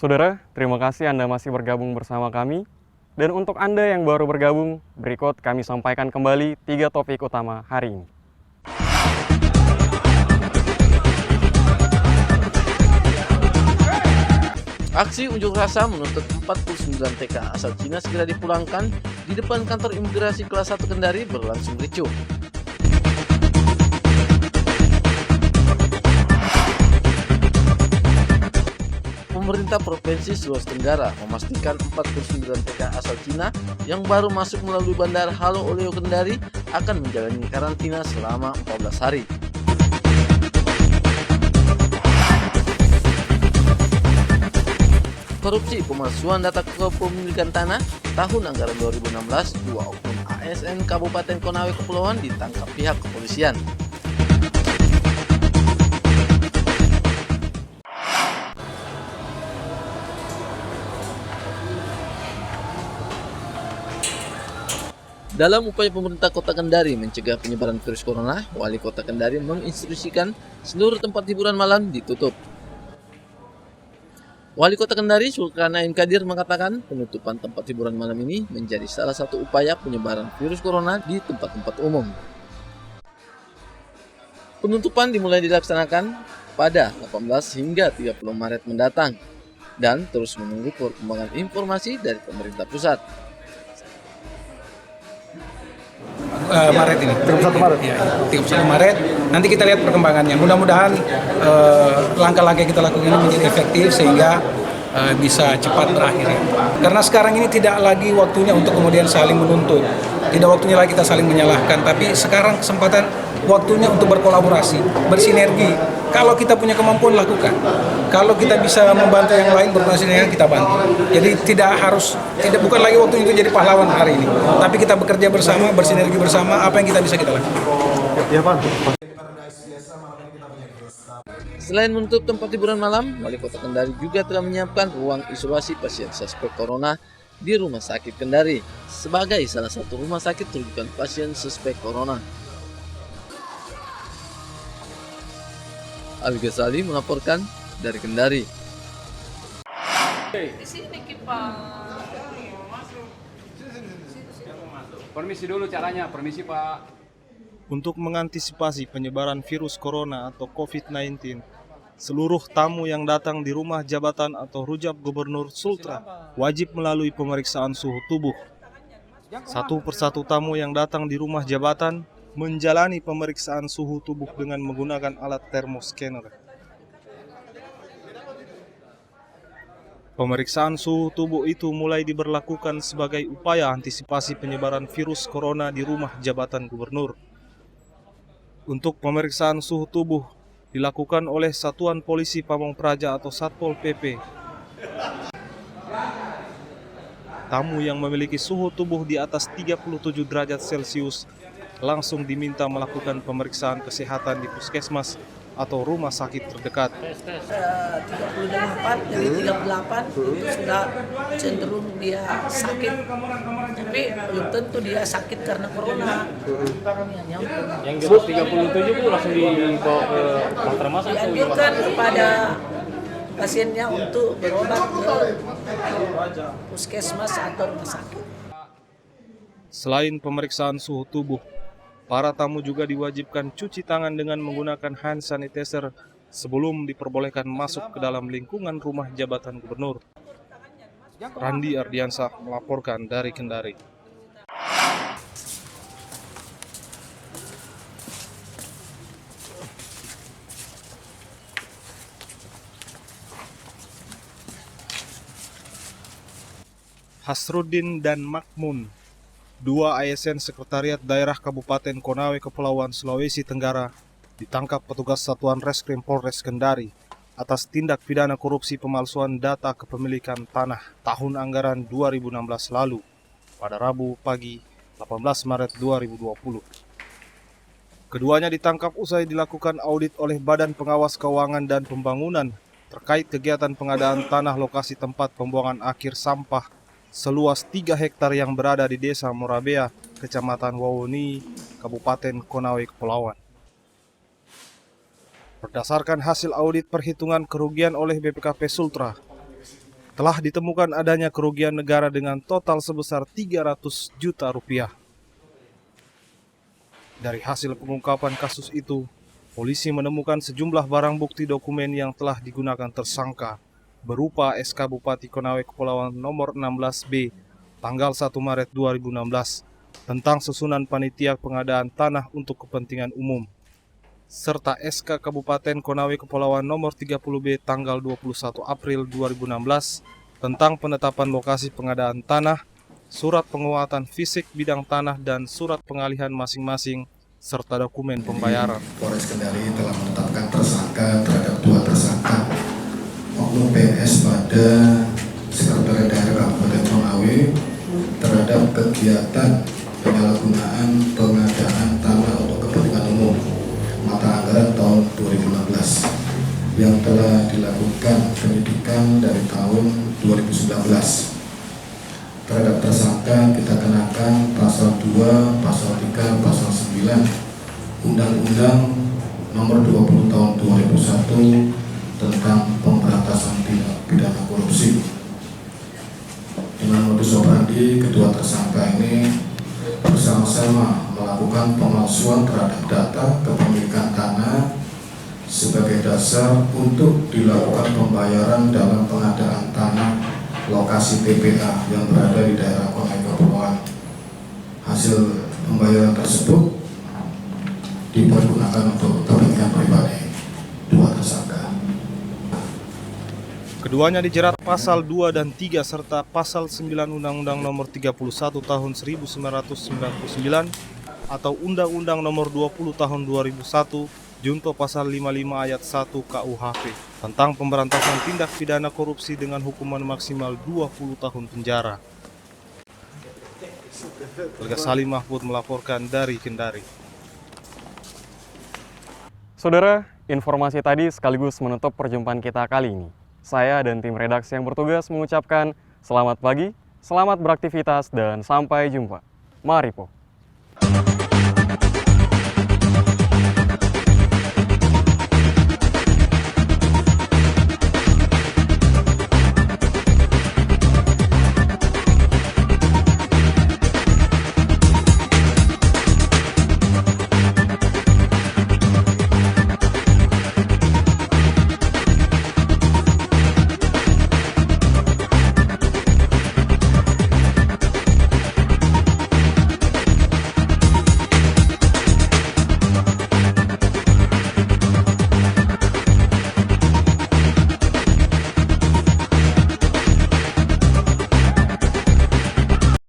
Saudara, terima kasih Anda masih bergabung bersama kami. Dan untuk Anda yang baru bergabung, berikut kami sampaikan kembali 3 topik utama hari ini. Aksi unjuk rasa menuntut 49 TK asal Cina segera dipulangkan di depan kantor imigrasi kelas 1 Kendari berlangsung ricuh. Pemerintah Provinsi Sulawesi Tenggara memastikan 49 TK asal Cina yang baru masuk melalui Bandara Halo Oleo Kendari akan menjalani karantina selama 14 hari. Korupsi pemalsuan data kepemilikan tanah tahun anggaran 2016, 2 oknum ASN Kabupaten Konawe Kepulauan ditangkap pihak kepolisian. Dalam upaya pemerintah Kota Kendari mencegah penyebaran virus corona, Wali Kota Kendari menginstruksikan seluruh tempat hiburan malam ditutup. Wali Kota Kendari Zulkarnain Kadir mengatakan penutupan tempat hiburan malam ini menjadi salah satu upaya penyebaran virus corona di tempat-tempat umum. Penutupan dimulai dilaksanakan pada 18 hingga 30 Maret mendatang dan terus menunggu perkembangan informasi dari pemerintah pusat. Maret ini. 31 Maret. Ya, 31 Maret. Nanti kita lihat perkembangannya. Mudah-mudahan langkah-langkah yang kita lakukan ini menjadi efektif sehingga bisa cepat berakhir. Karena sekarang ini tidak lagi waktunya untuk kemudian saling menuntut. Tidak waktunya lagi kita saling menyalahkan, tapi sekarang kesempatan waktunya untuk berkolaborasi, bersinergi. Kalau kita punya kemampuan lakukan. Kalau kita bisa membantu yang lain bersinergi kita bantu. Jadi bukan lagi waktunya itu jadi pahlawan hari ini. Tapi kita bekerja bersama, bersinergi bersama, apa yang kita bisa kita lakukan. Ya, Pak. Selain menutup tempat hiburan malam, Wali Kota Kendari juga telah menyiapkan ruang isolasi pasien suspek corona di Rumah Sakit Kendari sebagai salah satu rumah sakit rujukan pasien suspek corona. Al Ghazali melaporkan dari Kendari. Di sini Pak. Permisi dulu caranya, permisi Pak. Untuk mengantisipasi penyebaran virus corona atau COVID-19, seluruh tamu yang datang di rumah jabatan atau rujak Gubernur Sultra wajib melalui pemeriksaan suhu tubuh. Satu persatu tamu yang datang di rumah jabatan menjalani pemeriksaan suhu tubuh dengan menggunakan alat thermoscanner. Pemeriksaan suhu tubuh itu mulai diberlakukan sebagai upaya antisipasi penyebaran virus corona di rumah jabatan gubernur. Untuk pemeriksaan suhu tubuh dilakukan oleh Satuan Polisi Pamong Praja atau Satpol PP. Tamu yang memiliki suhu tubuh di atas 37 derajat Celcius langsung diminta melakukan pemeriksaan kesehatan di puskesmas atau rumah sakit terdekat. 34 dari 38 itu sudah cenderung dia sakit, tapi belum tentu dia sakit karena corona. Yang di atas 37 itu langsung dibawa ke Bantar Dianjurkan kepada pasiennya untuk berobat ke puskesmas atau rumah sakit. Selain pemeriksaan suhu tubuh, para tamu juga diwajibkan cuci tangan dengan menggunakan hand sanitizer sebelum diperbolehkan masuk ke dalam lingkungan rumah jabatan gubernur. Randi Ardiansah melaporkan dari Kendari. Hasruddin dan Makmun, dua ASN Sekretariat Daerah Kabupaten Konawe Kepulauan Sulawesi Tenggara, ditangkap petugas Satuan Reskrim Polres Kendari atas tindak pidana korupsi pemalsuan data kepemilikan tanah tahun anggaran 2016 lalu pada Rabu pagi 18 Maret 2020. Keduanya ditangkap usai dilakukan audit oleh Badan Pengawas Keuangan dan Pembangunan terkait kegiatan pengadaan tanah lokasi tempat pembuangan akhir sampah seluas 3 hektar yang berada di Desa Morabea, Kecamatan Wawoni, Kabupaten Konawe Kepulauan. Berdasarkan hasil audit perhitungan kerugian oleh BPKP Sultra, telah ditemukan adanya kerugian negara dengan total sebesar 300 juta rupiah. Dari hasil pengungkapan kasus itu, polisi menemukan sejumlah barang bukti dokumen yang telah digunakan tersangka, berupa SK Bupati Konawe Kepulauan nomor 16B tanggal 1 Maret 2016 tentang susunan panitia pengadaan tanah untuk kepentingan umum, serta SK Kabupaten Konawe Kepulauan nomor 30B tanggal 21 April 2016 tentang penetapan lokasi pengadaan tanah, surat penguatan fisik bidang tanah dan surat pengalihan masing-masing, serta dokumen pembayaran. Polres Kendari telah menetapkan tersangka terhadap 2 tersangka oknum PNS pada Sekretariat Daerah Kabupaten Konawe terhadap kegiatan penyalahgunaan pengadaan tanah untuk kepentingan umum mata anggaran tahun 2016 yang telah dilakukan penyidikan dari tahun 2019. Terhadap tersangka kita kenakan pasal 2, pasal 3, pasal 9 Undang-Undang nomor 20 tahun 2001 tentang pemberantasan tindak pidana korupsi. Dengan modus operandi, kedua tersangka ini bersama-sama melakukan pemalsuan terhadap data kepemilikan tanah sebagai dasar untuk dilakukan pembayaran dalam pengadaan tanah lokasi TPA yang berada di daerah Konawe Kepulauan. Hasil pembayaran tersebut dipergunakan untuk kepentingan pribadi 2 tersangka. Keduanya dijerat pasal 2 dan 3 serta pasal 9 Undang-Undang nomor 31 tahun 1999 atau Undang-Undang nomor 20 tahun 2001 junto pasal 55 ayat 1 KUHP tentang pemberantasan tindak pidana korupsi dengan hukuman maksimal 20 tahun penjara. Olga Salim Mahfud melaporkan dari Kendari. Saudara, informasi tadi sekaligus menutup perjumpaan kita kali ini. Saya dan tim redaksi yang bertugas mengucapkan selamat pagi, selamat beraktivitas, dan sampai jumpa. Mari po.